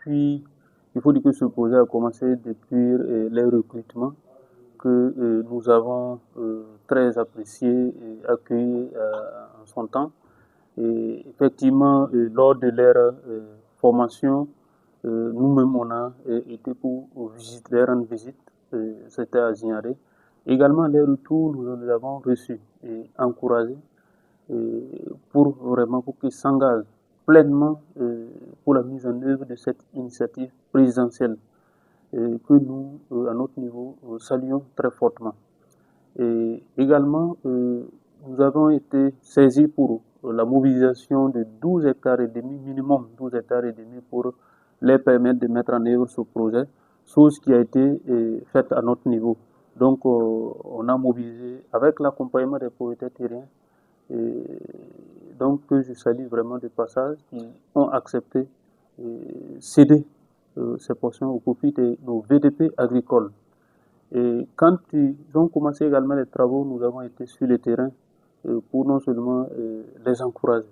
depuis, il faut dire que ce projet a commencé depuis les recrutements que nous avons très apprécié et accueilli en son temps. Et effectivement, lors de leur formation, nous-mêmes, on a été pour visiter, leur rendre visite, c'était à Zignaré. Également, les retours, nous les avons reçus et encouragés pour vraiment pour qu'ils s'engagent pleinement pour la mise en œuvre de cette initiative présidentielle que nous, à notre niveau, saluons très fortement. Et également, nous avons été saisis pour la mobilisation de 12 hectares et demi, minimum 12 hectares et demi pour les permettre de mettre en œuvre ce projet, chose qui a été faite à notre niveau. Donc, on a mobilisé avec l'accompagnement des propriétaires terriens, donc que je salue vraiment de passage, qui ont accepté céder ces portions au profit de nos VDP agricoles. Et quand ils ont commencé également les travaux, nous avons été sur le terrain pour non seulement les encourager.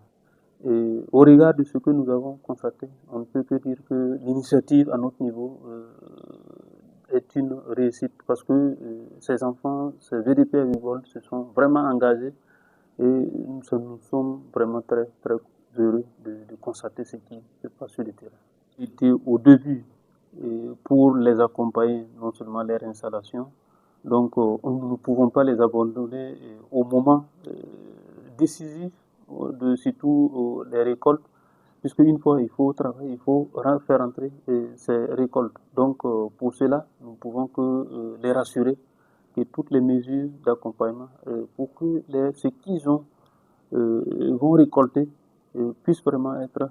Et au regard de ce que nous avons constaté, on ne peut que dire que l'initiative à notre niveau est une réussite parce que ces enfants, ces VDP agricoles se sont vraiment engagés et nous sommes vraiment très, très heureux de constater ce qui se passe sur le terrain. C'était au début pour les accompagner, non seulement leur installation. Donc, nous ne pouvons pas les abandonner au moment décisif de surtout les récoltes, puisque une fois il faut travailler, il faut faire entrer ces récoltes. Donc, pour cela, nous ne pouvons que les rassurer que toutes les mesures d'accompagnement pour que ce qu'ils ont vont récolter puissent vraiment être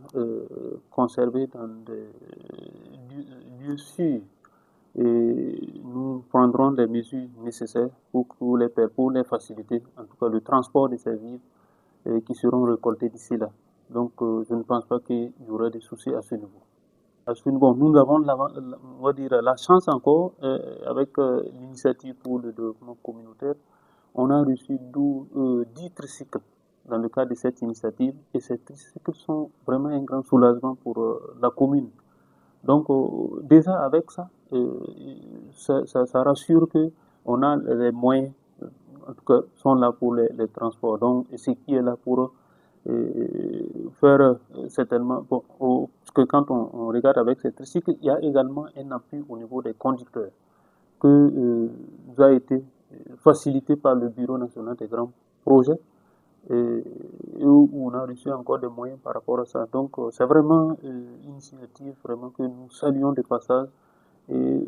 conservés dans des lieux sûrs. Et nous prendrons les mesures nécessaires pour les faciliter, en tout cas le transport de ces vivres qui seront récoltés d'ici là. Donc je ne pense pas qu'il y aurait des soucis à ce niveau. Bon, nous avons on va dire, la chance encore, avec l'initiative pour le développement communautaire, on a reçu 10 tricycles dans le cadre de cette initiative et ces tricycles sont vraiment un grand soulagement pour la commune. Donc déjà avec ça, ça rassure que on a les moyens, en tout cas, sont là pour les transports. Donc, ce qui est là pour faire certainement, bon, parce que quand on regarde avec ces tricycles, il y a également un appui au niveau des conducteurs que nous a été facilité par le Bureau national des grands projets et où on a reçu encore des moyens par rapport à ça. Donc, c'est vraiment une initiative vraiment que nous saluons de passage et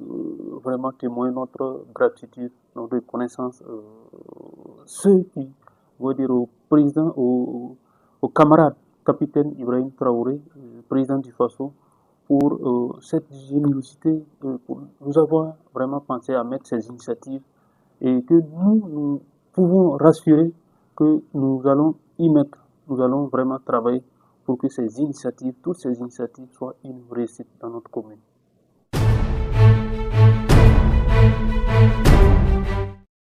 vraiment témoigner notre gratitude, notre reconnaissance, ceux qui, on va dire, au président, au camarade capitaine Ibrahim Traoré, président du FASO, pour cette générosité, pour nous avoir vraiment pensé à mettre ces initiatives et que nous pouvons rassurer que nous allons y mettre, nous allons vraiment travailler pour que ces initiatives, toutes ces initiatives soient une réussite dans notre commune.